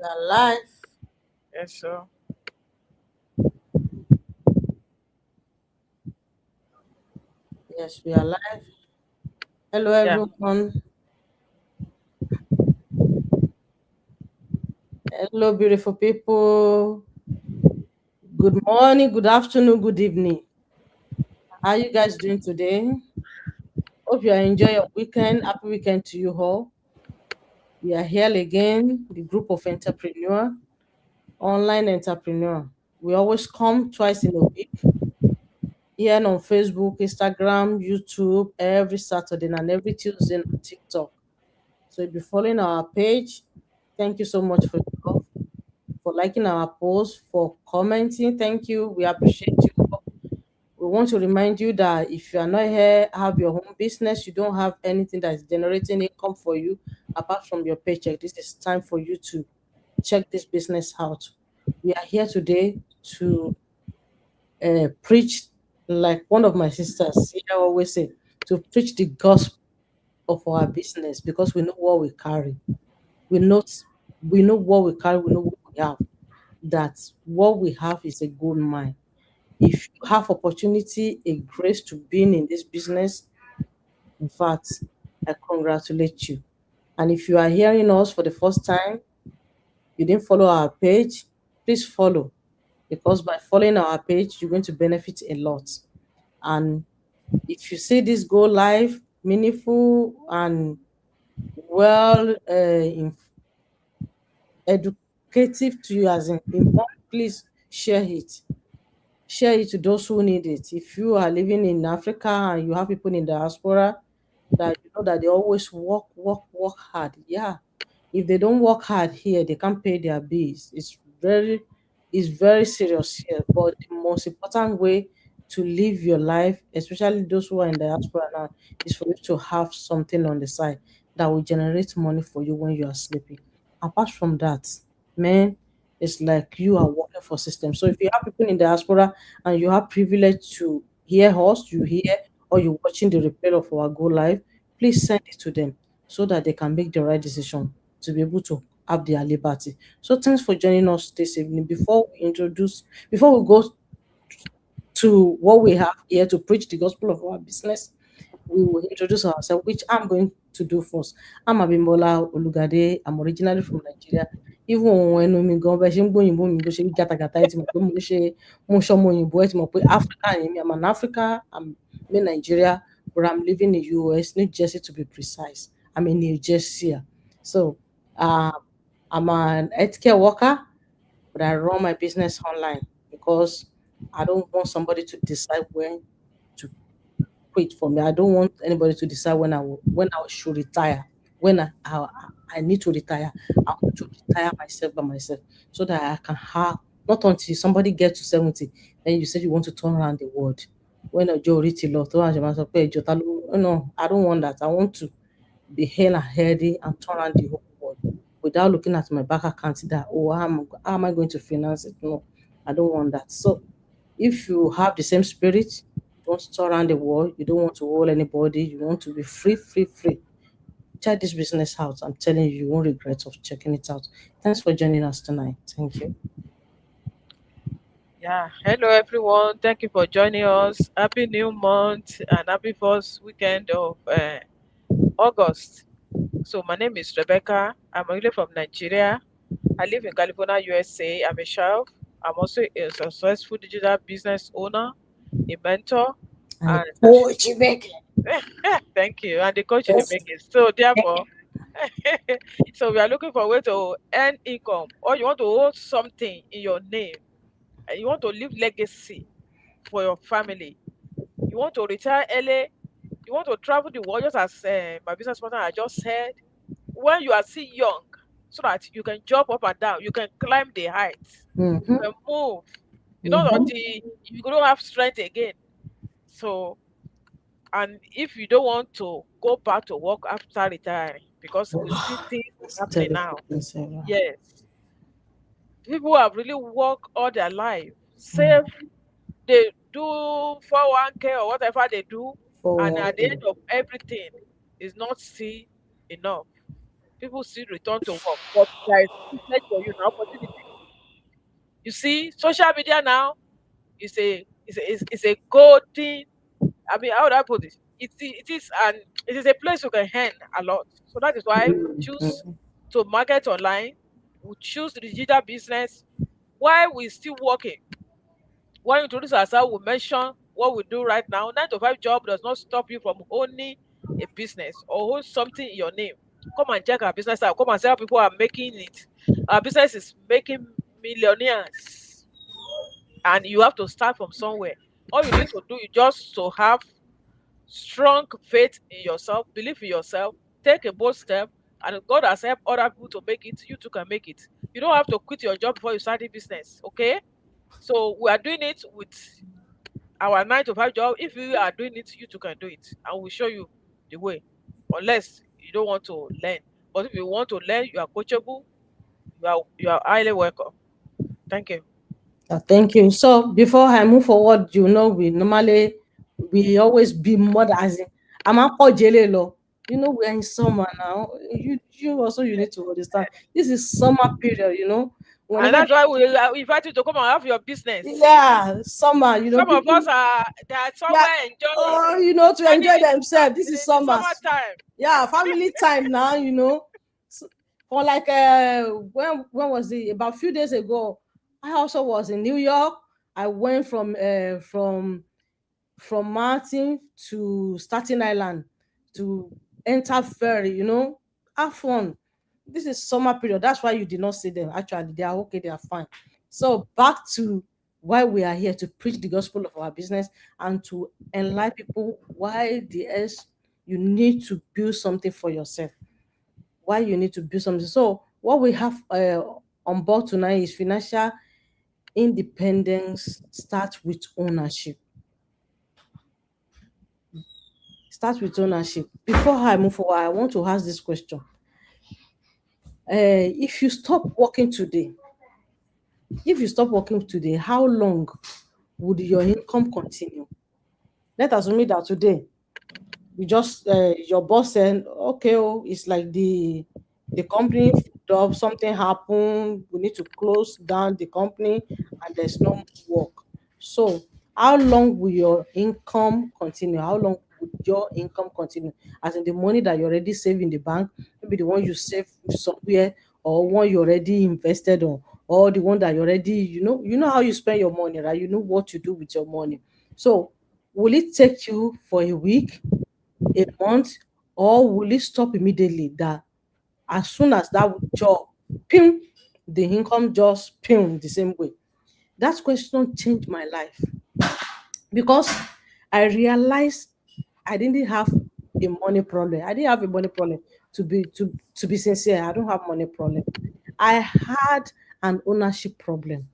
are live. Yes, so Yes, we are live. Hello, yeah, everyone. Hello, beautiful people. Good morning, good afternoon, good evening. How are you guys doing today? Hope you are enjoying your weekend. Happy weekend to you all. We are here again, the group of entrepreneur, online entrepreneur. We always come twice in a week here on Facebook, Instagram, YouTube, every Saturday and every Tuesday on TikTok. So if you're following our page, thank you so much for liking our post, for commenting. Thank you. We appreciate you. We want to remind you that if you are not here, have your own business, you don't have anything that is generating income for you apart from your paycheck. This is time for you to check this business out. We are here today to preach, like one of my sisters here always say, to preach the gospel of our business because we know what we carry. We know we know what we carry, we know what we have. That what we have is a gold mine. If you have opportunity, a grace to being in this business, in fact, I congratulate you. And if you are hearing us for the first time, you didn't follow our page, please follow because by following our page, you're going to benefit a lot. And if you see this go live, meaningful and well educative to you as in please share it. Share it to those who need it. If you are living in Africa and you have people in diaspora that you know that they always work hard. Yeah. If they don't work hard here, they can't pay their bills. It's very serious here. But the most important way to live your life, especially those who are in diaspora now, is for you to have something on the side that will generate money for you when you are sleeping. Apart from that, man, it's like you are working for system. So if you have people in diaspora and you have privilege to hear us, you hear or you're watching the replay of our Go Live, please send it to them so that they can make the right decision to be able to have their liberty. So thanks for joining us this evening. Before we go to what we have here to preach the gospel of our business, we will introduce ourselves, which I'm going to do first. I'm Abimbola Olugade. I'm originally from Nigeria. Even when mi gan bẹ ṣe ń gbóyìnbó mi bó ṣe rí gàtàgàtà ẹ ti mọ̀ pé mo ṣọmọ òyìnbó ẹ ti mọ̀ pé Africa ni mi. I'm an Africa, I'm in Nigeria, but I'm living in US, New Jersey to be precise. I'm in New Jersey. So uh, I'm an healthcare worker, but I run my business online because I don't want somebody to decide when to quit for me. I don't want anybody to decide when I should retire. When I need to retire, I want to retire myself by myself so that I can have not until somebody gets to 70, then you said you want to turn around the world. When a Joe Ritty lot, no, I don't want that. I want to be hale and healthy and turn around the whole world without looking at my bank account that, oh, how am I going to finance it? No, I don't want that. So if you have the same spirit, you want to turn around the world, you don't want to hold anybody, you want to be free, free, free. Check this business out. I'm telling you, you won't regret of checking it out. Thanks for joining us tonight. Thank you. yeah. Hello, everyone. Thank you for joining us. Happy New Month and happy first weekend of August. So, my name is Rebecca. I'm originally from Nigeria. I live in California, USA. I'm a chef. I'm also a successful digital business owner, a mentor, And the and coach you make thank you. And the coach in the it. making. So, therefore, so we are looking for a way to earn income, or you want to hold something in your name, and you want to leave legacy for your family. You want to retire early. You want to travel the world, just as my business partner I just said. When you are still young, so that you can jump up and down, you can climb the heights, you Mm-hmm. can move. You don't Mm-hmm. until you don't have strength again. So, and if you don't want to go back to work after retiring, because we see things It's happening terrible now. thing, Sarah. Yes, people who have really worked all their life, Mm. save, they do 401k or whatever they do, and For at the end of everything, is not still enough. people still return to work. But there is business for you now, opportunity. You see, social media now is a golden. I mean, how would I put this? It is a place you can earn a lot. So that is why we choose Mm. to market online. We choose the digital business while we still working. When we introduce ourselves, we mention what we do right now. 9 to 5 job does not stop you from owning a business or own something in your name. Come and check our business out. Come and see how people are making it. Our business is making millionaires, and you have to start from somewhere. All you need to do is just to have strong faith in yourself, believe in yourself, take a bold step, and if God has helped other people to make it, you too can make it. You don't have to quit your job before you start a business, okay? So we are doing it with our 9 to 5 job. If you are doing it, you too can do it, and we'll show you the way. Unless you don't want to learn, but if you want to learn, you are coachable. You are highly welcome. Thank you. Thank you. So before I move forward, we always be mother as in I'm a jele lo. We're in summer now. You also you need to understand. This is summer period, And Whenever that's why we invite you to come and have your business. yeah, summer, Some of people us are they are yeah, somewhere enjoying, oh, to spending enjoy the themselves. This in is the summer. summertime. Yeah, family time now, So, for like when was it? About a few days ago, I also was in New York. I went from Martin to Staten Island to enter ferry, have fun. This is summer period. That's why you did not see them. Actually, they are okay, they are fine. So back to why we are here to preach the gospel of our business and to enlighten people why the else you need to build something for yourself. Why you need to build something. So what we have on board tonight is financial independence starts with ownership. Start with ownership. Before I move forward, I want to ask this question. If you stop working today, how long would your income continue? Let us assume that today you just your boss said, okay, oh, it's like the company job, something happened, we need to close down the company, and there's no more work. So, how long will your income continue? How long would your income continue? As in the money that you already save in the bank, maybe the one you save somewhere, or one you already invested on, or the one that you already, how you spend your money, right? You know what you do with your money. So, will it take you for a week, a month, or will it stop immediately? That as soon as that job, ping, the income just ping the same way. That question changed my life because I realized I didn't have a money problem. I didn't have a money problem. To be sincere, I don't have money problem. I had an ownership problem.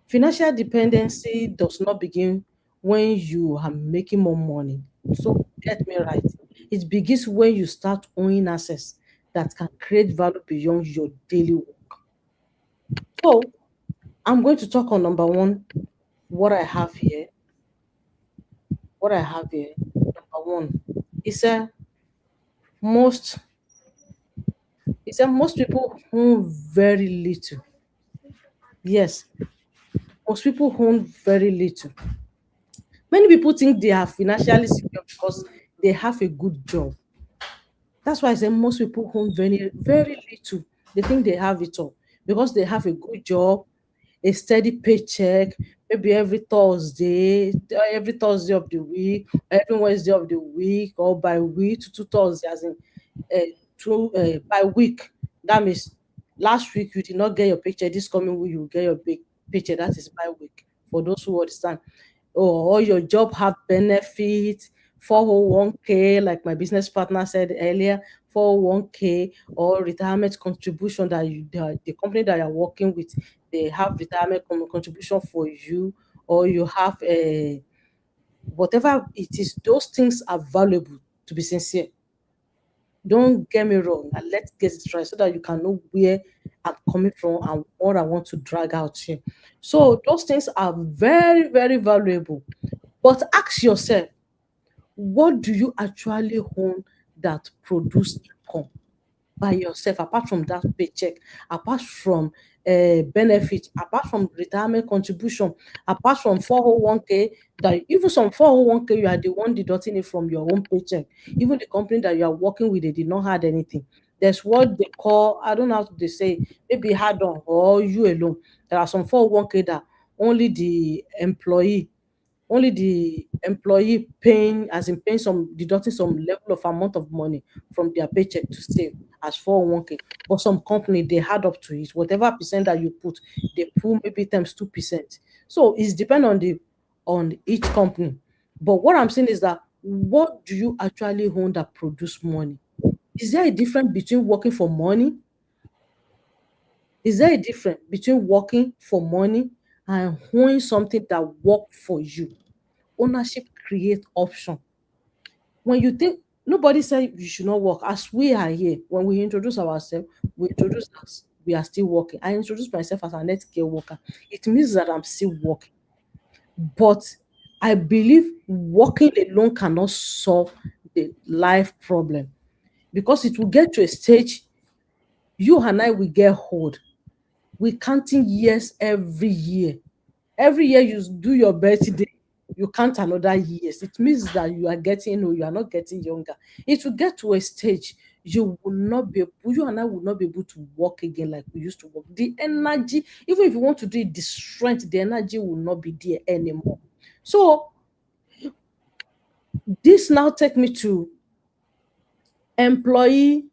Financial dependency does not begin when you are making more money. So get me right. It begins when you start owning assets that can create value beyond your daily work. So I'm going to talk on number one, what I have here. What I have here, number one, is a most most people own very little. Yes, most people own very little. Many people think they are financially secure because they have a good job. That's why I say most people own very, very little. They think they have it all because they have a good job, a steady paycheck, maybe every Thursday of the week, every Wednesday of the week, or by week to 2 Thursdays, as in through by week. That means last week you did not get your paycheck. This coming week you will get your big paycheck. That is by week. For those who understand, or your job have benefits, 401k, like my business partner said earlier, 401k or retirement contribution that the company that you're working with, they have retirement contribution for you, or you have a whatever it is. Those things are valuable. To be sincere, don't get me wrong, and let's get it right so that you can know where I'm coming from and what I want to drag out here. So those things are very, very valuable. But ask yourself, what do you actually own that produce income? by yourself, apart from that paycheck, apart from benefit, apart from retirement contribution, apart from 401k, that even some 401k, you are the one deducting it from your own paycheck. Even the company that you are working with, they did not add anything. There's what they call, I don't know how to say, maybe add on or you alone. There are some 401k that only the employee paying, as in paying some, deducting some level of amount of money from their paycheck to save as 401k. But some company, they add up to it. Whatever percent that you put, they pull maybe times 2%. So it's depend on the on each company. But what I'm saying is that, what do you actually own that produce money? Is there a difference between working for money? Is there a difference between working for money and owning something that work for you? Ownership create option. When you think, nobody said you should not work. As we are here, when we introduce ourselves, we introduce us, we are still working. I introduce myself as an healthcare worker. It means that I'm still working. But I believe working alone cannot solve the life problem, because it will get to a stage, you and I will get old. We counting years every year. Every year you do your birthday, you count another years. It means that you are getting old, you are not getting younger. It will get to a stage, you will not be able, you and I will not be able to walk again like we used to walk. The energy, even if you want to do it, the strength, the energy will not be there anymore. So this now take me to employee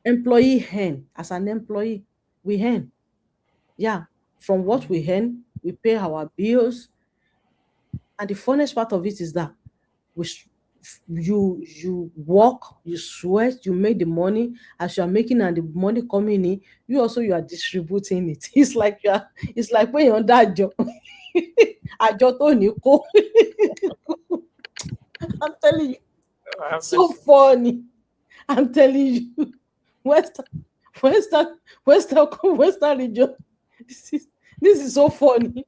earn. As an employee, we earn. Yeah. From what we earn, we pay our bills. And the funnest part of it is that we you work, you sweat, you make the money. As you are making and the money coming in, you also, you are distributing it. It's like when you're under àjọ àjọ tó ní kó. I'm telling you, Have so mercy. funny. I'm telling you, Western, Western, Western region. This is this is so funny.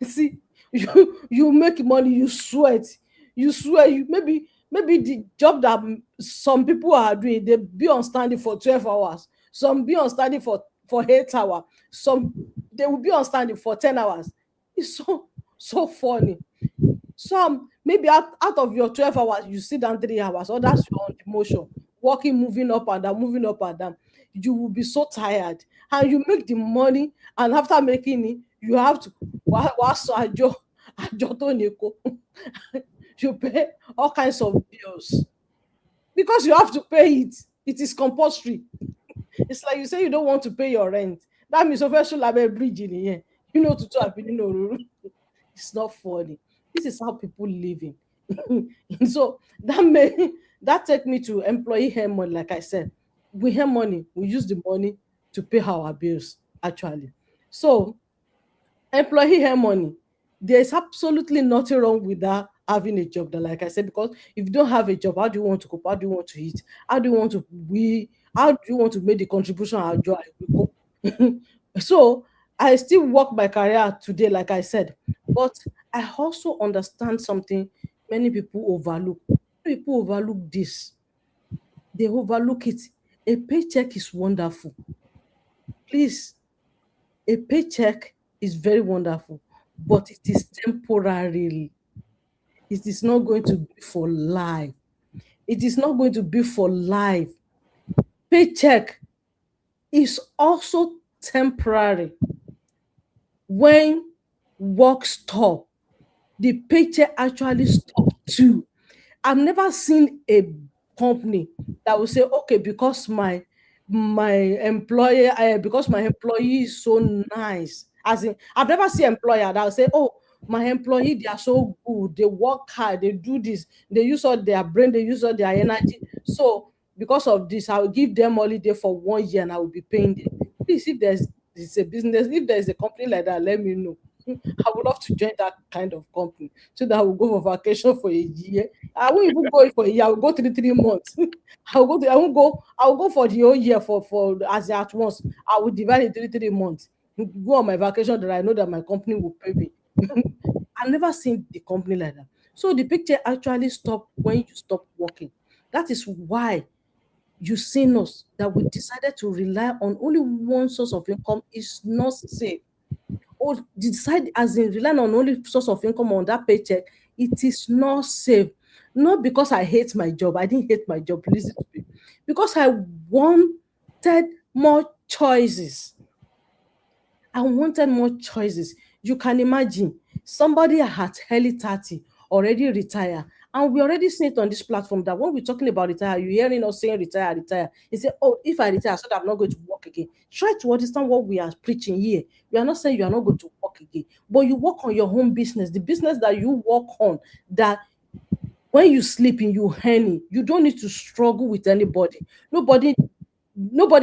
See, you make money, you sweat. You maybe the job that some people are doing, they be on standing for 12 hours. Some be on standing for 8 hours. Some they will be on standing for 10 hours. It's so funny. Some maybe out of your 12 hours, you sit down 3 hours. Others you're on the motion, walking, moving up and down, moving up and down. You will be so tired, and you make the money, and after making it, you have to wá sọ àjọ tó ní kó. You pay all kinds of bills because you have to pay it. It is compulsory. It's like you say you don't want to pay your rent. That means o fẹ́ sùn lábẹ́ bridge nìyẹn. You know, to àbí nínú òróró. It's not funny. This is how people living. So that take me to employee earn money. Like I said, we earn money, we use the money to pay our bills actually. So employee earn money. There's absolutely nothing wrong with that, having a job. That, like I said, because if you don't have a job, how do you want to cope? How do you want to eat? How do you want to how do you want to make the contribution our job? So I still work my career today, like I said, but I also understand something many people overlook. People overlook this. They overlook it. A paycheck is wonderful. Please, a paycheck is very wonderful, but it is temporarily. It is not going to be for life. It is not going to be for life. Paycheck is also temporary. When work stop, the paycheck actually stop too. I've never seen a company that will say, okay, because my employer, because my employee is so nice. As in, I've never seen employer that will say, oh, my employee, they are so good, they work hard, they do this, they use all their brain, they use all their energy. So because of this, I will give them holiday for 1 year and I will be paying them. Please, if there's a business, if there's a company like that, let me know. I would love to join that kind of company so that I will go for vacation for a year. I won't even go for a year. I will go 3 months. I will go for the whole year for as at once. I will divide it 3 months. Go on my vacation that I know that my company will pay me. I've never seen the company like that. So the picture actually stop when you stop working. That is why You seen us that we decided to rely on only one source of income is not safe. Or decide as in relying on only source of income on that paycheck, it is not safe. Not because I hate my job. I didn't hate my job. Listen to me. Because I wanted more choices. I wanted more choices. You can imagine somebody at early 30 already retire. And we already see it on this platform that when we're talking about retire, you're hearing us saying retire, retire. You say, oh, if I retire, so that I'm not going to work again. Try to understand what we are preaching here. We are not saying you are not going to work again, but you work on your own business, the business that you work on, that when you sleep in, you earning. You don't need to struggle with anybody. Nobody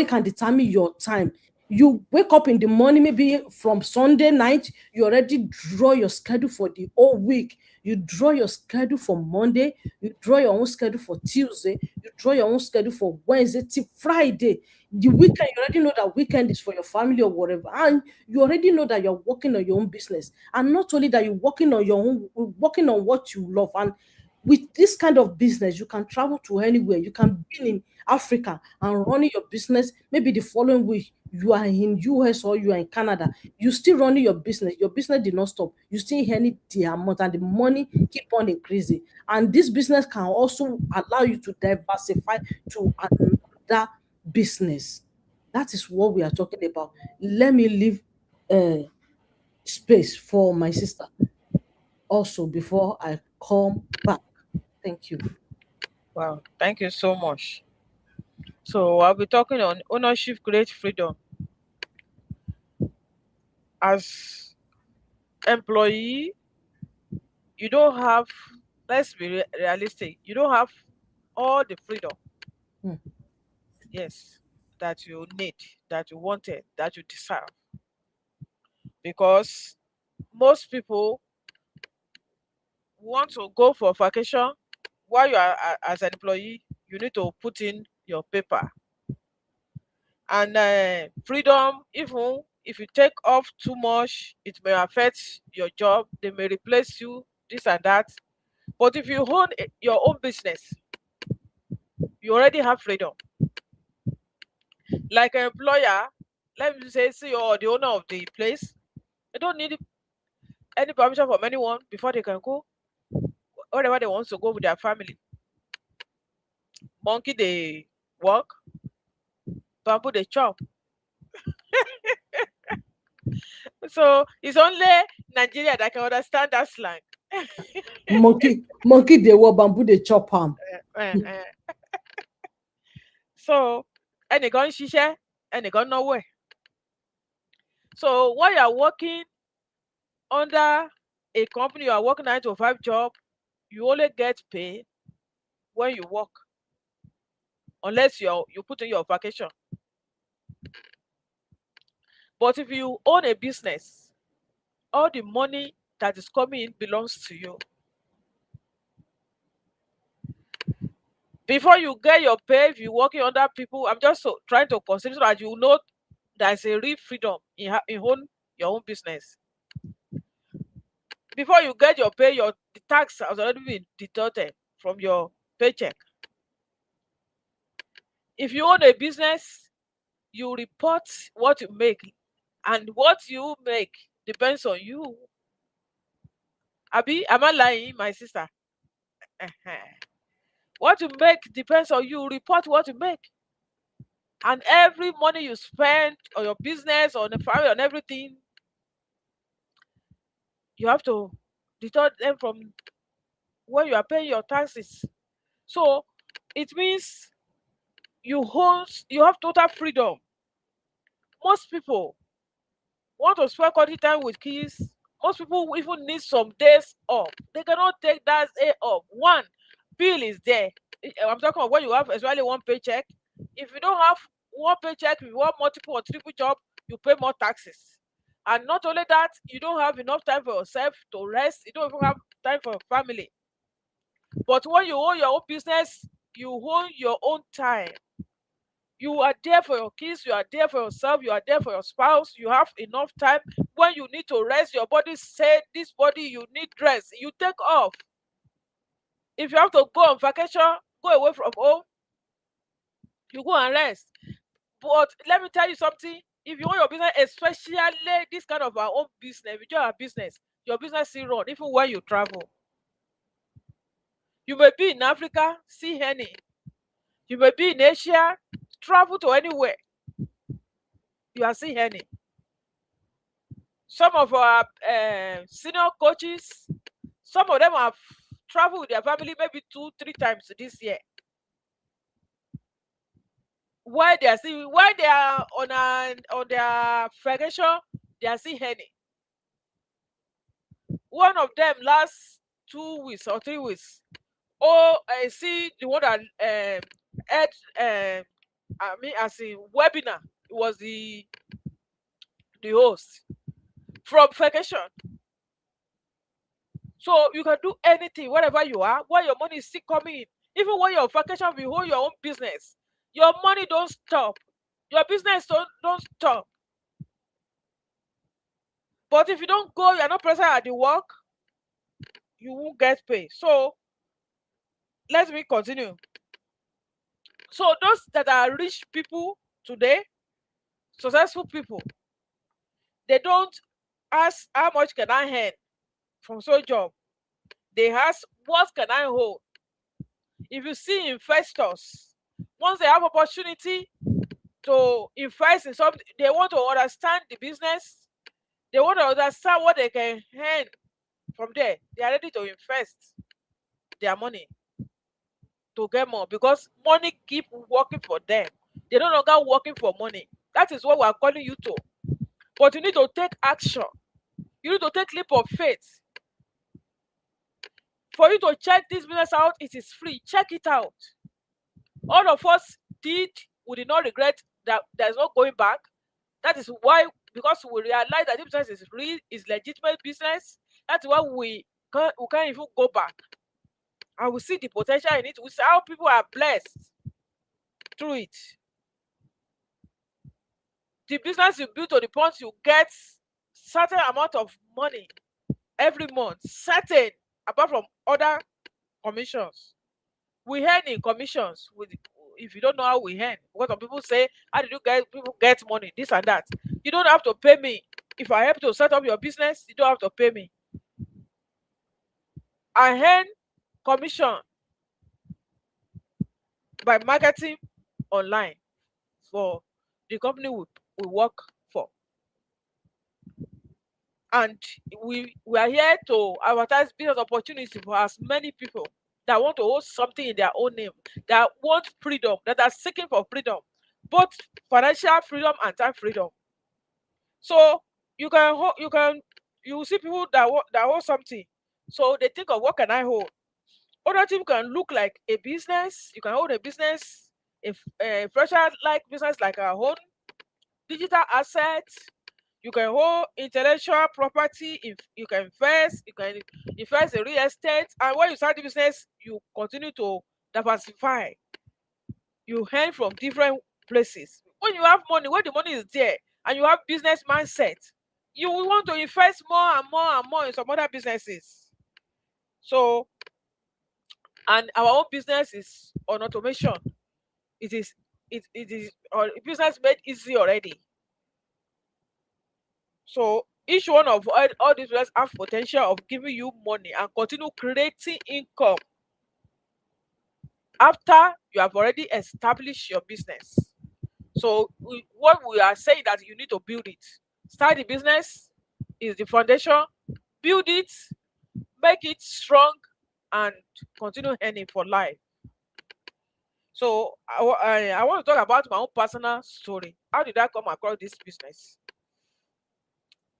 can determine your time. You wake up in the morning, maybe from Sunday night, you already draw your schedule for the whole week. You draw your schedule for Monday, you draw your own schedule for Tuesday, you draw your own schedule for Wednesday till Friday. The weekend, you already know that weekend is for your family or whatever. And you already know that you're working on your own business. And not only that, you're working on your own, working on what you love. And with this kind of business, you can travel to anywhere. You can be in Africa and running your business. Maybe the following week you are in US or you are in Canada. You still running your business. Your business did not stop. You still earning the amount and the money keep on increasing. And this business can also allow you to diversify to another business. That is what we are talking about. Let me leave uh, space for my sister also before I come back. Thank you. Wow, thank you so much. So I'll be talking on ownership create freedom. As employee, you don't have, let's be realistic, you don't have all the freedom, Mm, yes, that you need, that you wanted, that you deserve. Because most people want to go for vacation while you are as an employee, you need to put in your paper. And freedom, even if you take off too much, it may affect your job. They may replace you, this and that. But if you own your own business, you already have freedom. Like an employer, let me say, CEO or the owner of the place, they don't need any permission from anyone before they can go wherever they want to go with their family. Monkey they walk, bamboo they chop. So it's only Nigeria that can understand that slang. monkey dey walk, bamboo dey chop am. Eh, eh. So ẹnìkan ń ṣiṣẹ́, ẹnìkan náwó ẹ̀. So while you are working under a company, you are working 9 to 5 job, you only get paid when you work, unless you put in your vacation. But if you own a business, all the money that is coming in belongs to you. Before you get your pay, if you're working under people, I'm just trying to consider so that you know there's a real freedom in your own business. Before you get your pay, the tax has already been deducted from your paycheck. If you own a business, you report what you make, and what you make depends on you. Abi, am I lying, my sister? What you make depends on you. Report what you make. And every money you spend on your business, on the family, on everything, you have to deduct them from where you are paying your taxes. So it means you have total freedom. Most people want to spend quality time with kids. Most people even need some days off. They cannot take that day off. One, bill is there. I'm talking about when you have especially one paycheck. If you don't have one paycheck, if you want multiple or triple job, you pay more taxes. And not only that, you don't have enough time for yourself to rest. You don't even have time for your family. But when you own your own business, you own your own time. You are there for your kids, you are there for yourself, you are there for your spouse. You have enough time. When you need to rest, your body say, this body, you need rest. You take off. If you have to go on vacation, go away from home. You go and rest. But let me tell you something. If you want your business, especially this kind of our own business, if you have business, your business still run even when you travel. You may be in Africa, see honey. You may be in Asia, travel to anywhere, you are seeing honey. Some of our senior coaches, some of them have traveled with their family maybe 2 3 times this year. While they are on their vacation, they are seeing honey. One of them last 2 weeks or 3 weeks. Oh, I see the one that had I mean as in webinar. It was the host from vacation. So you can do anything wherever you are, while your money is still coming in. Even when you're on vacation, you hold your own business. Your money don't stop. Your business don't stop. But if you don't go, you're not present at the work, you won't get paid. So let me continue. So those that are rich people today, successful people, they don't ask how much can I earn from so job. They ask what can I hold. If you see investors, once they have opportunity to invest in something, they want to understand the business, they want to understand what they can earn from there. They are ready to invest their money to get more, because money keep working for them. They no longer working for money. That is what we are calling you to. But you need to take action. You need to take leap of faith. For you to check this business out, it is free. Check it out. All of us did, we did not regret that there's no going back. That is why, because we realize that this business is real, is legitimate business. That's why we can't even go back. And we see the potential in it. We see how people are blessed through it. The business you build to the point you get certain amount of money every month, certain, apart from other commissions. We earn in commissions. If you don't know how we earn, because some people say, how did you get people get money, this and that. You don't have to pay me. If I help to set up your business, you don't have to pay me. I earn commission by marketing online for the company we work for. And we are here to advertise business opportunity for as many people that want to hold something in their own name, that want freedom, that are seeking for freedom, both financial freedom and time freedom. So you see people that hold something, so they think of what can I hold. Other thing can look like a business. You can hold a business, a fresh like business like our own digital assets. You can hold intellectual property. If you can invest in real estate, and when you start the business, you continue to diversify. You earn from different places. When you have money, when the money is there, and you have business mindset, you will want to invest more and more and more in some other businesses. So, and our own business is on automation. It is our business made easy already. So each one of all these businesses have potential of giving you money and continue creating income after you have already established your business. So what we are saying that you need to build it. Start the business is the foundation. Build it, make it strong, and continue earning for life. So I want to talk about my own personal story. How did I come across this business?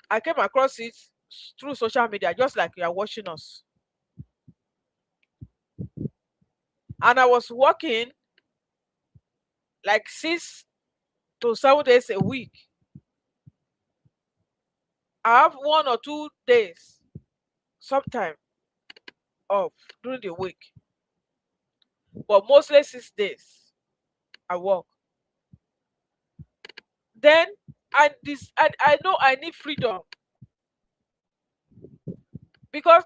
I came across it through social media, just like you are watching us. And I was working like 6 to 7 days a week. I have 1 or 2 days sometime off during the week, but mostly 6 days I work. Then I know I need freedom, because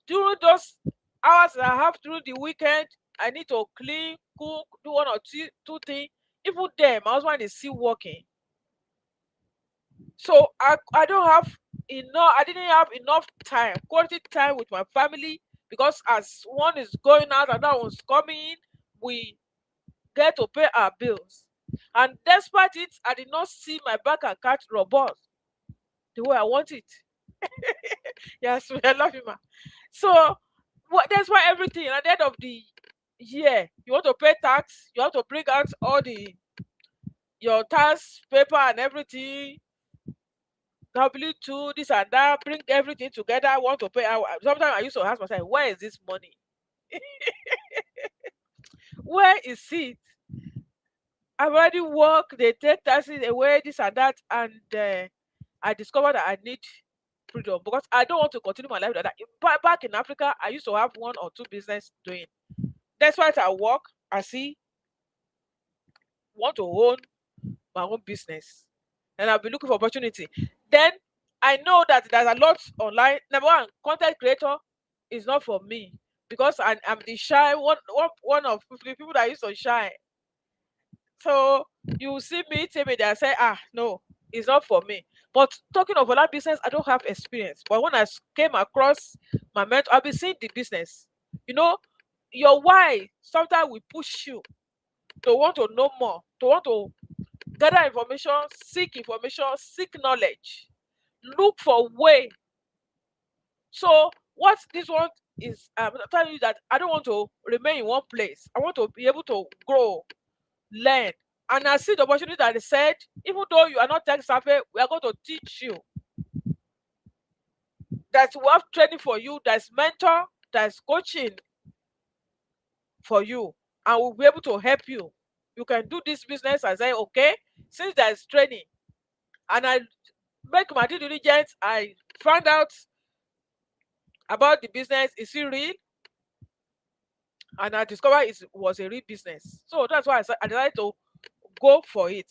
during those hours that I have during the weekend, I need to clean, cook, do one or two things. Even there, my husband is still working. So I don't have enough, I didn't have enough time, quality time with my family, because as one is going out, another one's coming in, we get to pay our bills. And despite it, I did not see my bank account robust the way I want it. Yes, I love you, ma. So that's why everything at the end of the year, you want to pay tax, you have to bring out all the your tax paper and everything, W2, this and that, bring everything together, want to pay. Sometimes I used to ask myself, where is this money? Where is it? I've already worked, they take taxes away, this and that, and I discovered that I need freedom because I don't want to continue my life like that. Back in Africa, I used to have one or two business doing. That's why I work. I see want to own my own business, and I'll be looking for opportunity. Then I know that there's a lot online. Number one, content creator is not for me because I'm the shy one of the people that used to shine. So you see me, tell me that I say, no, it's not for me. But talking of online business, I don't have experience. But when came across my mentor, I've been seeing the business. You know, your why sometimes will push you to want to know more, to want to gather information, seek knowledge, look for way. So what this one is, I'm telling you that I don't want to remain in one place. I want to be able to grow, learn. And I see the opportunity that they said, even though you are not tech savvy, we are going to teach you. That we have training for you, there's mentor, there's coaching for you, and we'll be able to help you. You can do this business. I say, okay, since there's training, and I make my due diligence, I found out about the business. Is it real? And I discovered it was a real business. So that's why I decided to go for it.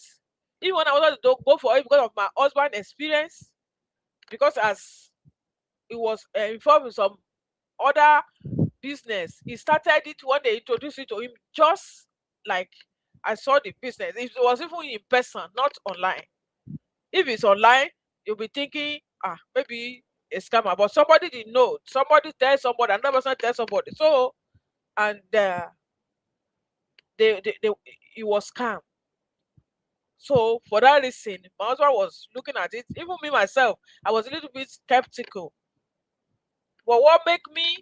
Even when I wanted to go for it because of my husband's experience, because as he was involved in some other business, he started it when they introduced it to him, just like I saw the business. It was even in person, not online. If it's online, you'll be thinking, maybe a scammer, but somebody didn't know. Somebody tells somebody, another person tells somebody. So, and they it was scam. So for that reason, my husband was looking at it. Even me myself, I was a little bit skeptical. But what make me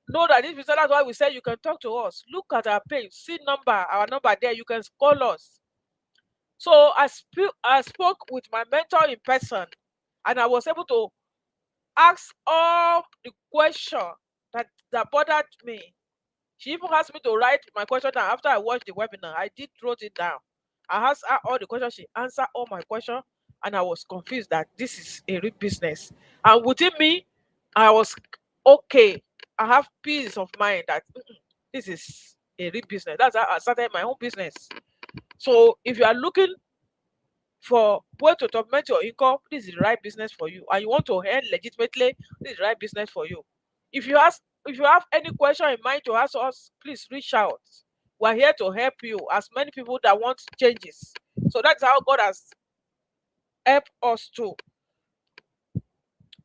know that this is, that's why we said you can talk to us. Look at our page, see our number there. You can call us. So I spoke with my mentor in person, and I was able to ask all the question that bothered me. She even asked me to write my question down after I watched the webinar. I did wrote it down. I asked her all the questions. She answered all my questions, and I was confused that this is a real business. And within me, I was okay. I have peace of mind that this is a real business. That's how I started my own business. So if you are looking for way to augment your income, this is the right business for you. And you want to earn legitimately, this is the right business for you. If you have any question in mind to ask us, please reach out. We're here to help you, as many people that want changes. So that's how God has helped us too.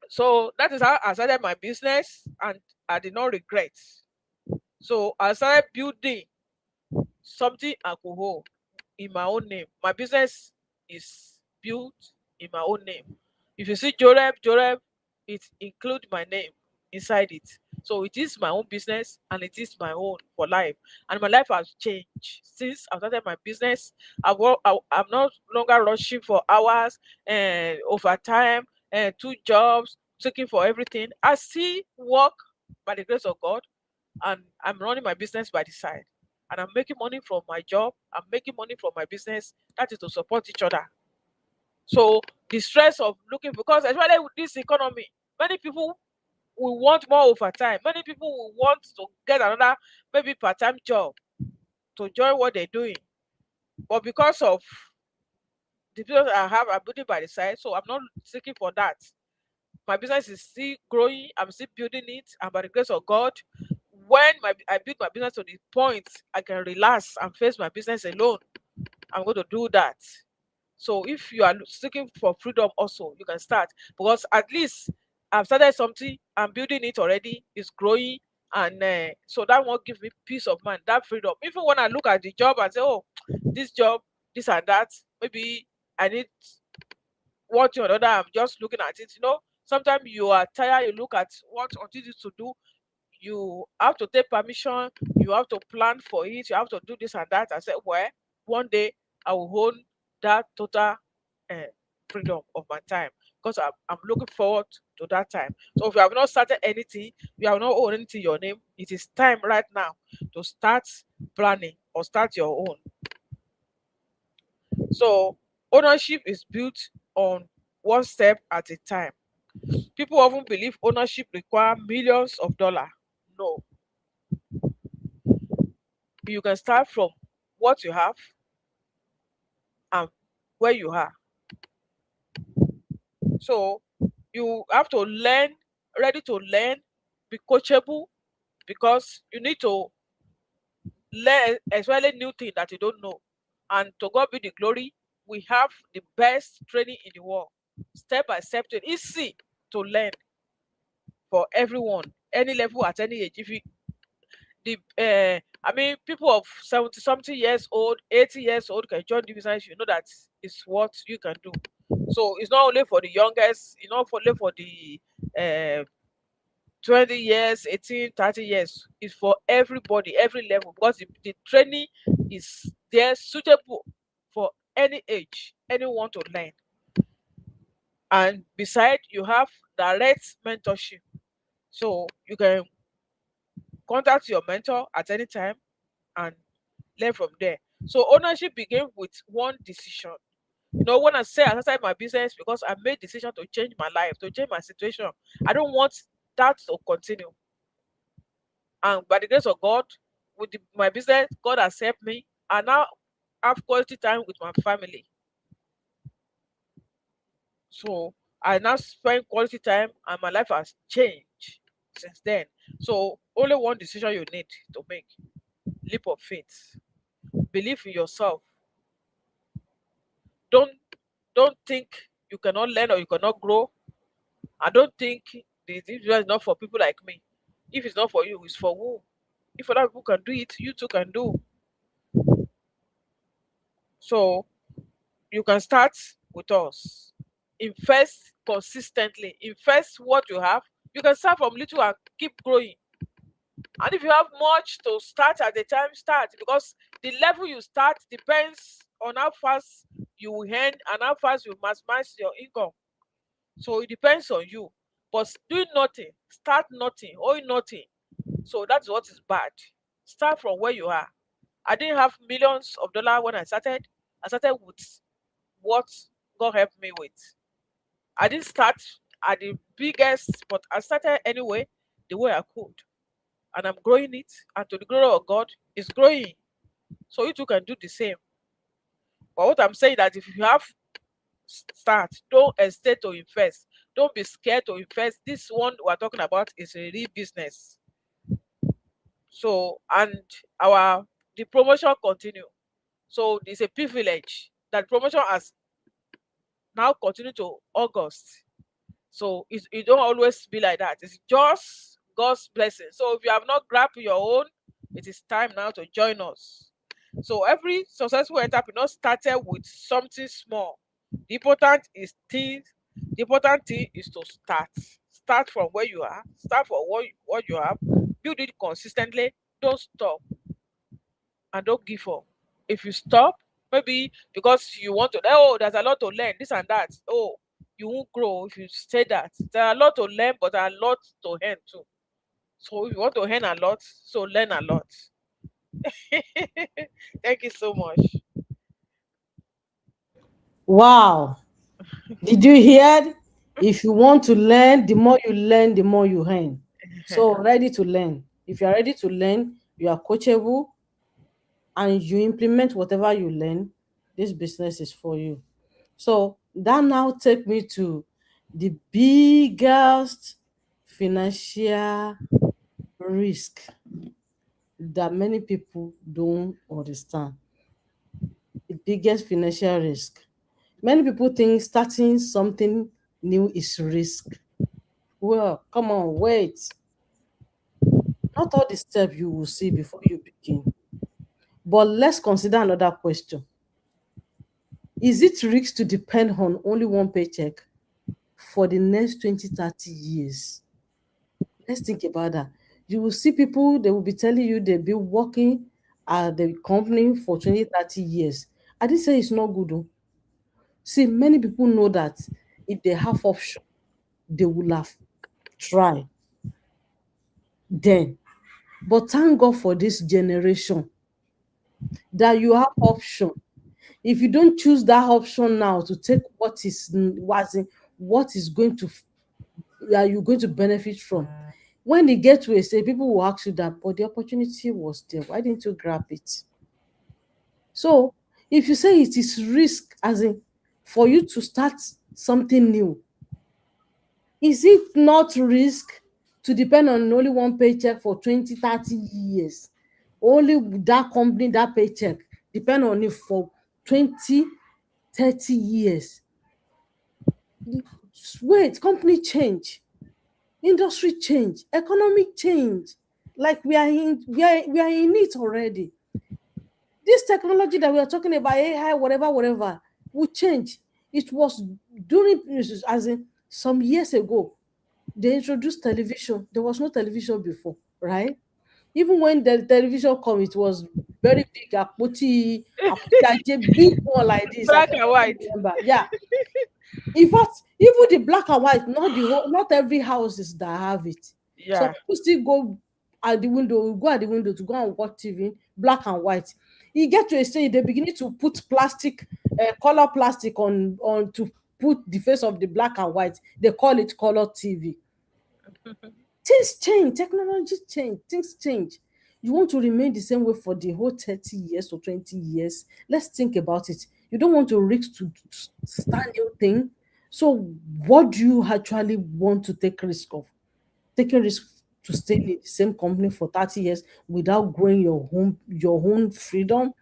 So that is how I started my business, and I did not regret. So I started building something alcohol in my own name. My business is built in my own name. If you see Joreb, it includes my name inside it. So it is my own business, and it is my own for life. And my life has changed since I started my business. I'm not longer rushing for hours and overtime and two jobs, looking for everything. I still work by the grace of God, and I'm running my business by the side. And I'm making money from my job. I'm making money from my business. That is to support each other. So the stress of looking, because especially with this economy, many people will want more overtime. Many people will want to get another maybe part-time job to join what they're doing. But because of the business I have, I'm building by the side, so I'm not seeking for that. My business is still growing. I'm still building it, and by the grace of God, when I build my business to the point I can relax and face my business alone, I'm going to do that. So if you are seeking for freedom also, you can start, because at least I've started something, I'm building it already, it's growing, and so that won't give me peace of mind, that freedom. Even when I look at the job and say, oh, this job, this and that, maybe I need one thing or another, I'm just looking at it. Sometimes you are tired, you look at what opportunities to do, you have to take permission, you have to plan for it, you have to do this and that. I said, well, one day I will own that total uh, freedom of my time, because I'm looking forward to that time. So if you have not started anything, you have not owned anything your name, it is time right now to start planning or start your own. So ownership is built on one step at a time. People often believe ownership require millions of dollars. No, you can start from what you have and where you are. So you have to learn, ready to learn, be coachable, because you need to learn especially new thing that you don't know. And to God be the glory, we have the best training in the world. Step by step, easy to learn for everyone, any level at any age. If you I mean, people of 70 something years old, 80 years old can join the business. You know that is what you can do. So it's not only for the youngest, it's not only for the uh, 20 years, 18, 30 years. It's for everybody, every level, because the training is there suitable for any age, anyone to learn. And beside, you have direct mentorship. So you can contact your mentor at any time and learn from there. So ownership begins with one decision. When I say I started my business because I made decision to change my life, to change my situation. I don't want that to continue. And by the grace of God, with my business, God has helped me. I now have quality time with my family. So I now spend quality time, and my life has changed since then. So only one decision you need to make: leap of faith. Believe in yourself. Don't think you cannot learn or you cannot grow. I don't think the individual is not for people like me. If it's not for you, it's for who? If other people can do it, you too can do. So you can start with us. Invest consistently. Invest what you have. You can start from little and keep growing. And if you have much to start at the time, start, because the level you start depends on how fast you will earn and how fast you maximize your income. So it depends on you. But doing nothing, start nothing, owe nothing. So that's what is bad. Start from where you are. I didn't have millions of dollars when I started. I started with what God helped me with. I didn't start at the biggest, but I started anyway the way I could. And I'm growing it. And to the glory of God, it's growing. So you too can do the same. But what I'm saying that if you have start, don't hesitate to invest. Don't be scared to invest. This one we're talking about is a real business. So, and our the promotion continue. So it's a privilege that promotion has now continued to August. So it don't always be like that. It's just God's blessing. So if you have not grabbed your own, it is time now to join us. So every successful entrepreneur started with something small. The important is things. The important thing is to start. Start from where you are. Start from what you have. Build it consistently. Don't stop and don't give up. If you stop, maybe because you want to, oh, there's a lot to learn, this and that. Oh, you won't grow if you say that. There are a lot to learn, but there are a lot to earn too. So if you want to earn a lot, so learn a lot. Thank you so much. Wow. Did you hear? If you want to learn, the more you learn, the more you earn. So ready to learn. If you are ready to learn, you are coachable, and you implement whatever you learn, this business is for you. So that now take me to the biggest financial risk that many people don't understand. biggest financial risk. Many people think starting something new is risk. Well, come on, wait. Not all the steps you will see before you begin. But let's consider another question. Is it risk to depend on only one paycheck for the next 20, 30 years? Let's think about that. You will see people, they will be telling you they've been working at the company for 20, 30 years. I didn't say it's not good. Oh. See, many people know that if they have option, they will have tried then. But thank God for this generation that you have option. If you don't choose that option now to take what is going to that you're going to benefit from, when they get to a stage, people will ask you that, but the opportunity was there. Why didn't you grab it? So if you say it is risk, as in for you to start something new, is it not risk to depend on only one paycheck for 20, 30 years? Only that company, that paycheck, depend on it for 20, 30 years. Wait, company change, industry change, economic change. Like we are in it already. This technology that we are talking about, AI, whatever, whatever, will change. It was during, as in some years ago, they introduced television. There was no television before, right? Even when the television come, it was very big, big one like this. I Black can and white. remember. Yeah. In fact, even the black and white, not every houses that have it. Some Yeah. people still go at the window to go and watch TV, black and white. You get to a stage, they're beginning to put plastic, color plastic on to put the face of the black and white. They call it color TV. Things change, technology change, things change. You want to remain the same way for the whole 30 years or 20 years? Let's think about it. You don't want to risk to start new thing. So what do you actually want to take risk of? Taking risk to stay in the same company for 30 years without growing your own freedom?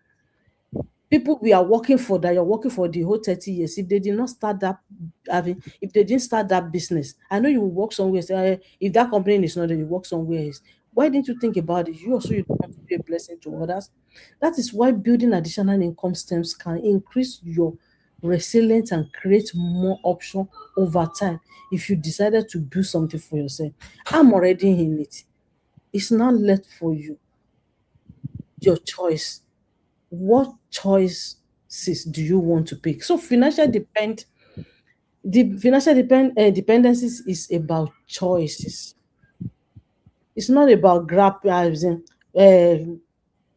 People we are working for, that you're working for the whole 30 years, if they did not start that if they didn't start that business, I know you will work somewhere, say, if that company is not there, you work somewhere else. Why didn't you think about it? You don't want to be a blessing to others. That is why building additional income streams can increase your resilience and create more option over time. If you decided to build something for yourself, I'm already in it. It's not left for you. Your choice. What choices do you want to pick? So dependencies is about choices. It's not about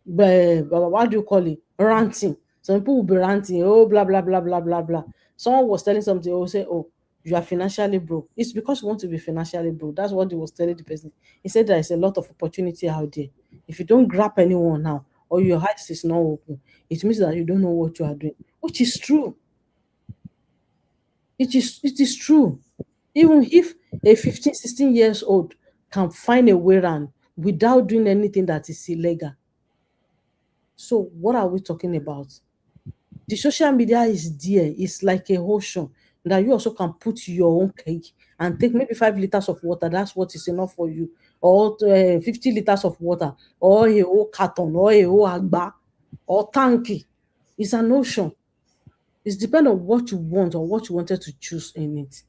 what do you call it, ranting. Some people will be ranting, oh, blah blah blah blah blah blah. Someone was telling something, oh, say, oh, you are financially broke. It's because you want to be financially broke. That's what he was telling the person. He said there is a lot of opportunity out there. If you don't grab anyone now, or your eyes is not open, it means that you don't know what you are doing, which is true. It is true. Even if a 15, 16 years old can find a way around without doing anything that is illegal. So what are we talking about? The social media is there. It's like a ocean that you also can put your own cake and take maybe 5 liters of water. That's what is enough for you, or 50 liters of water, or a whole carton, or a whole agba, or tanky. It's an ocean. It's depend on what you want or what you wanted to choose in it.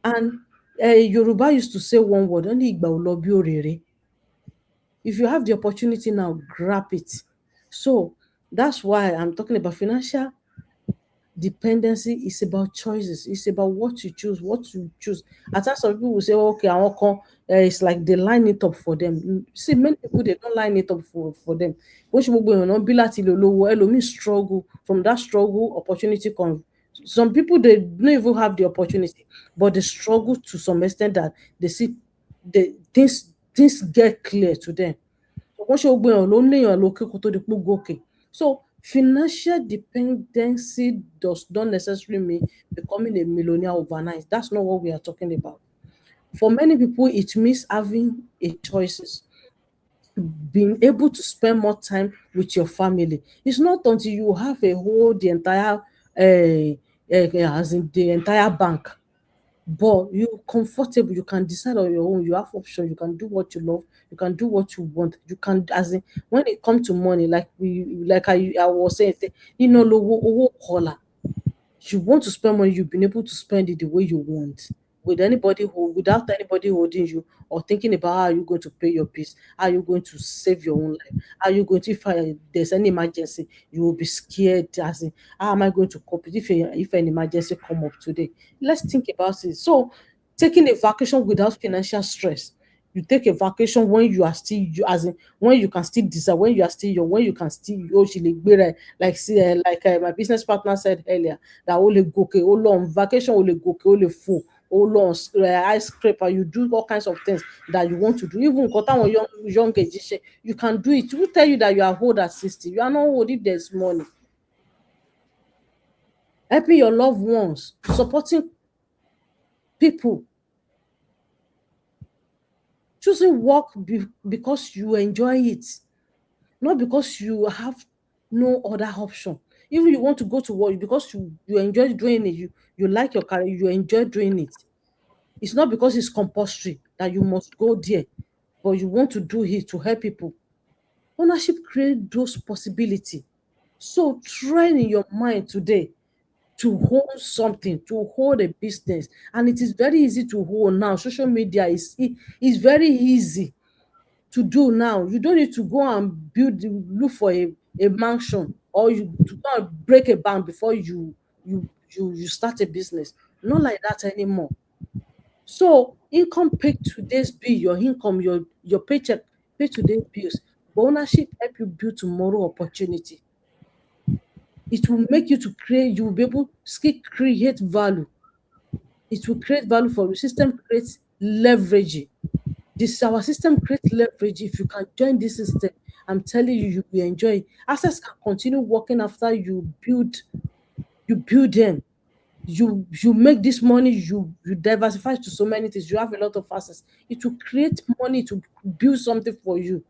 And Yoruba used to say one word, only igba ò lọ bí òréré. If you have the opportunity now, grab it. So that's why I'm talking about financial dependency. Is about choices. It's about what you choose, At times some people will say, okay, I want come, it's like they line it up for them. See, many people, they don't line it up for them. Which gbogbo èèyàn náà bí láti ilé olówó, ẹlòmíì struggle. From that struggle, opportunity comes. Some people, they don't even have the opportunity, but they struggle to some extent that they see the things get clear to them. Wọ́n ṣe gbogbo èèyàn ló ń léèyàn lókè kó tó di pé ó gòkè. So financial dependency does not necessarily mean becoming a millionaire overnight. That's not what we are talking about. For many people, it means having a choices. being able to spend more time with your family. It's not until you have a whole the entire as in the entire bank, but you comfortable, you can decide on your own, you have option, you can do what you love, you can do what you want, you can, as in, when it comes to money, like I was saying, you know, lowo kola, you want to spend money, you've been able to spend it the way you want, without anybody holding you or thinking about how you're going to pay your bills, how you're going to save your own life, how you're going to, if there's any emergency, you will be scared, as in, how am I going to cope if an emergency come up today? Let's think about it. So taking a vacation without financial stress, you take a vacation when you are still, as in, when you can still decide, when you are still young, when you can still like, see, my business partner said earlier, that ó lè gòkè ó lọ on vacation, ó lè gòkè ó lè fò ó lọ on ice scraper, you do all kinds of things that you want to do, even nǹkan táwọn young age ṣe, you can do it. Who tell you that you are old at 60? You are not old if there's money. Helping your loved ones, supporting people, choosing work because you enjoy it, not because you have no other option. Even you want to go to work because you enjoy doing it, you like your career, you enjoy doing it. It's not because it's compulsory that you must go there, but you want to do it to help people. Ownership creates those possibilities. So train in your mind today to hold something, to hold a business. And it is very easy to hold now. Social media is very easy to do now. You don't need to go and look for a mansion, or you to go and break a bank before you start a business. Not like that anymore. So income pay today's bill, your income, your paycheck pay today's bills. But ownership help you build tomorrow opportunity. It will make you to create, you will be able to create value. It will create value for you. System creates leverage. This our system creates leverage. If you can join this system, I'm telling you, you will enjoy it. Access can continue working after you build them. You make this money, you diversify to so many things, you have a lot of access, it will create money to build something for you.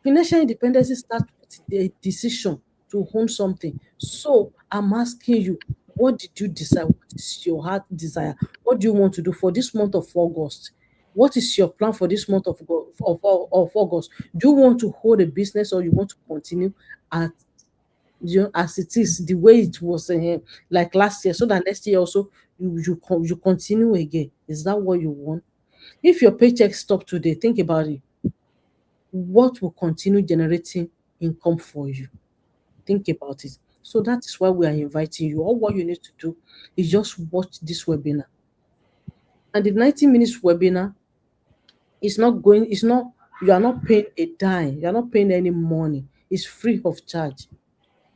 Financial independence starts with the decision to own something. So I'm asking you, what did you decide? What is your heart desire? What do you want to do for this month of August? What is your plan for this month of August? Do you want to hold a business, or you want to continue at, as it is, the way it was, like last year, so that next year also you continue again? Is that what you want? If your paycheck stop today, think about it. What will continue generating income for you? Think about it. So that is why we are inviting you. All what you need to do is just watch this webinar. And the 90 minutes webinar is not going, it's not, you are not paying a dime, you are not paying any money. It's free of charge.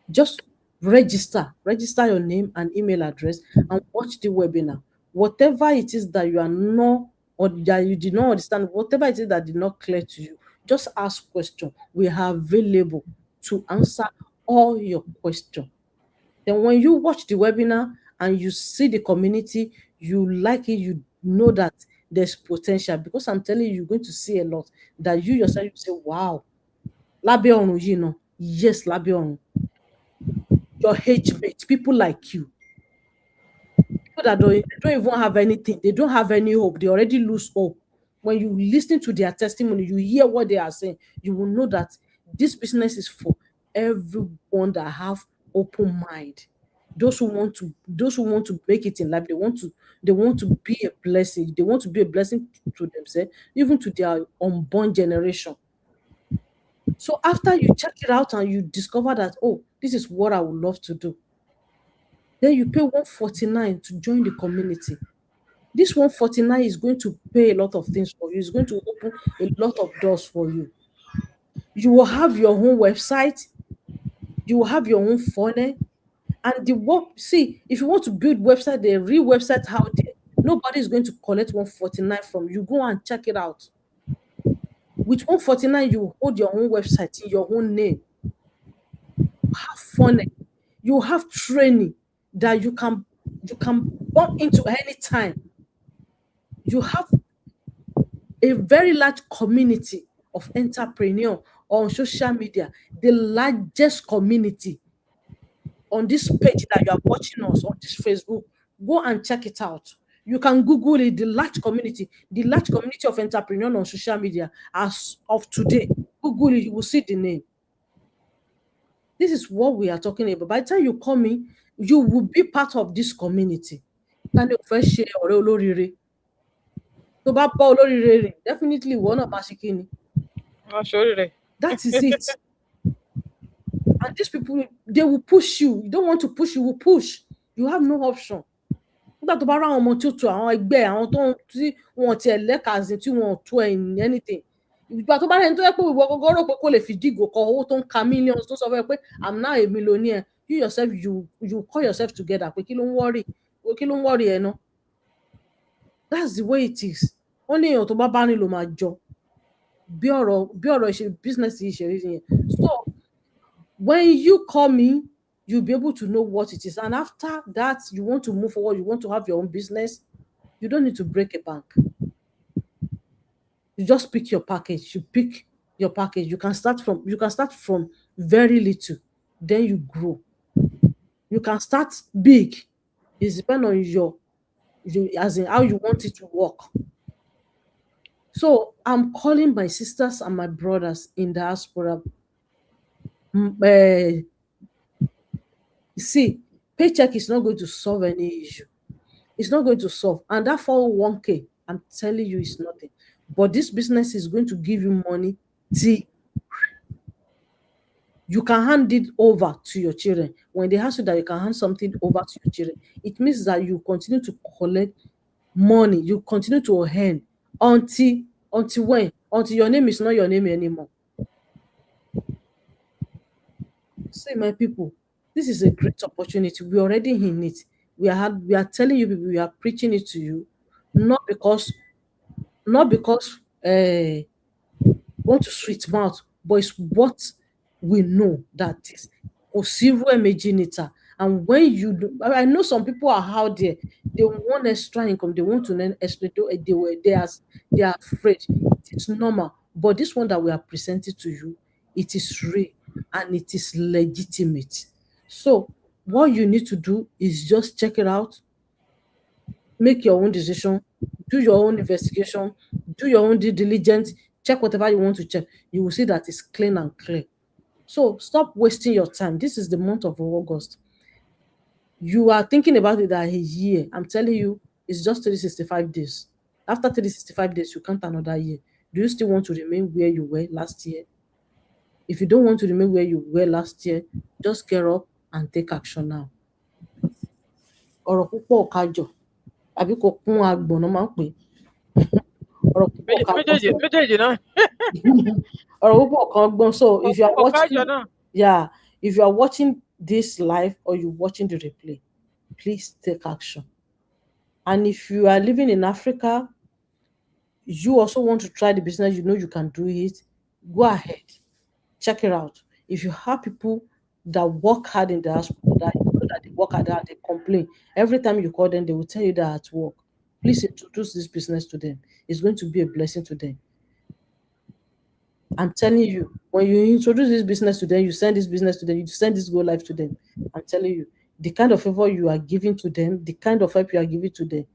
Just register your name and email address and watch the webinar. Whatever it is that you are not, or that you did not understand, whatever it is that did not clear to you, just ask question. We are available to answer all your question. Then when you watch the webinar and you see the community, you like it, you know that there's potential, because I'm telling you, you're going to see a lot that you yourself you say, wow, lábẹ́ ọ̀run yìí náà, yes, lábẹ́ ọ̀run. Your age mates, people like you, people that don't even have anything, they don't have any hope, they already lose hope. When you listen to their testimony, you hear what they are saying, you will know that this business is for everyone that have open mind. Those who want to make it in life, they want to be a blessing. They want to be a blessing to themselves, even to their unborn generation. So after you check it out and you discover that, oh, this is what I would love to do, then you pay 149 to join the community. This 149 is going to pay a lot of things for you. It's going to open a lot of doors for you. You will have your own website, you will have your own funnel, and the work. See, if you want to build website, the real website out there, nobody is going to collect 149 from you. Go and check it out. With 149, you hold your own website in your own name. Have funnel. You have training that you can bump into any time. You have a very large community of entrepreneur on social media, the largest community on this page that you are watching us on this Facebook. Go and check it out. You can Google it, the large community of entrepreneurs on social media as of today. Google it, you will see the name. This is what we are talking about. By the time you come in, you will be part of this community. Tani o fẹ́ ṣe ọ̀rẹ́ olóríire. Tó bá bá olóríire rìn, definitely ìwọ náà máa ṣe kí ni. I'll show you there. That is it. And these people, they will push you. You don't want to push, you will push. You have no option. Nígbà tó bá rá àwọn ọmọ tí ó tu àwọn ẹgbẹ́ àwọn tó tí wọn tiẹ̀ lẹ́kàzín tí wọn ò tó ẹ̀ in anything. Ìgbà tó bá rẹ̀ ń tó yẹ pé ìwọ gọ́gọ́ rò pé kò lè fi dígò kọ owó tó ń ka millions tó sọ fún ẹ pé I'm now a millionaire. You yourself, you call yourself together pé kí ló ń worry ẹ náà. That's the way it is. Ó ní èèyàn tó bá bá rìn ló máa jọ. Bí ọ̀rọ̀ ìṣe business yìí ṣe rí nìyẹn. So when you come in, you'll be able to know what it is. And after that, you want to move forward, you want to have your own business, you don't need to break a bank. You just pick your package. You pick your package. You can start from very little, then you grow. You can start big. It depends on you as in how you want it to work. So I'm calling my sisters and my brothers in diaspora. See, paycheck is not going to solve any issue. It's not going to solve. And that 401k, I'm telling you, it's nothing. But this business is going to give you money till you can hand it over to your children. When they ask you that you can hand something over to your children, it means that you continue to collect money. You continue to earn until when? Until your name is not your name anymore. See, my people, this is a great opportunity. We're already in it. We are telling you people, we are preaching it to you, not because want to sweet mouth, but it's what we know that is. And when you do, I know some people are out there, they want extra income, they want to learn extra, they are afraid. It's normal. But this one that we are presenting to you, it is real and it is legitimate. So what you need to do is just check it out, make your own decision, do your own investigation, do your own due diligence, check whatever you want to check. You will see that it's clean and clear. So stop wasting your time. This is the month of August. You are thinking about it that a year. I'm telling you, it's just 365 days. After 365 days, you count another year. Do you still want to remain where you were last year? If you don't want to remain where you were last year, just get up and take action now. Ọ̀rọ̀ púpọ̀ kájọ, àbí kò kún agbọ̀n náà máa ń pè. Ọ̀rọ̀ púpọ̀ kájọ. Méjèèjì náà. Ọ̀rọ̀ púpọ̀ kan gbọ́n. So if you are Ọ̀pọ̀ watching, kájọ náà. yeah, if you are watching this live or you're watching the replay, please take action. And if you are living in Africa, you also want to try the business, you know you can do it, go ahead, check it out. If you have people that work hard in the hospital, that you know that they work hard, they complain, every time you call them, they will tell you that at work. Please introduce this business to them. It's going to be a blessing to them. I'm telling you, when you introduce this business to them, you send this business to them, you send this go live to them. I'm telling you, the kind of favor you are giving to them, the kind of help you are giving to them,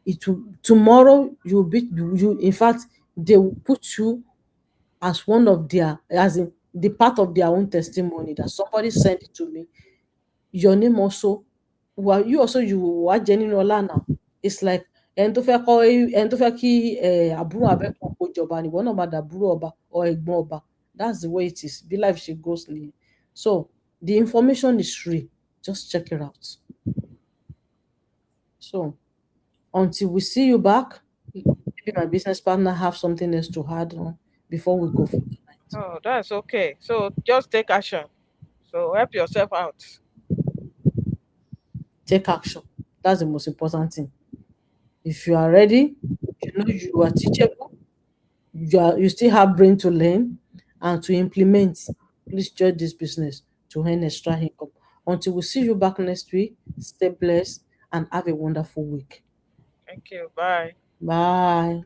it will tomorrow you in fact, they will put you as one of their, as in the part of their own testimony that somebody sent it to me. Your name also, well, you are Jenny Nola now. It's like ẹni tó fẹ́ kí àbúrò abẹ́kùn kó jọba ni ìwọ náà máa dàbúrò ọba or ẹ̀gbọ́n ọba. That's the way it is. Be life she goes nìyẹn. So the information is free. Just check it out. So until we see you back, maybe my business partner have something else to add on before we go for tonight. Oh, that's okay. So just take action. So help yourself out. Take action. That's the most important thing. If you are ready, you know you are teachable, you still have brain to learn and to implement, please join this business to earn extra income. Until we see you back next week, stay blessed and have a wonderful week. Thank you. Bye. Bye.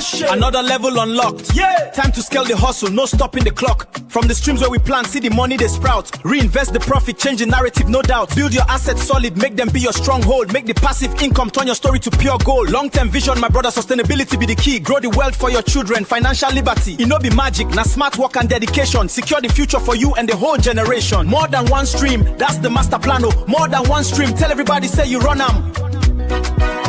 Another level unlocked. Yeah. Time to scale the hustle, no stopping the clock. From the streams where we plant, see the money they sprout. Reinvest the profit, change the narrative, no doubt. Build your assets solid, make them be your stronghold. Make the passive income turn your story to pure gold. Long-term vision, my brother, sustainability be the key. Grow the wealth for your children, financial liberty. It no be magic, na smart work and dedication. Secure the future for you and the whole generation. More than one stream, that's the master plan. Oh. More than one stream, tell everybody say you run 'em.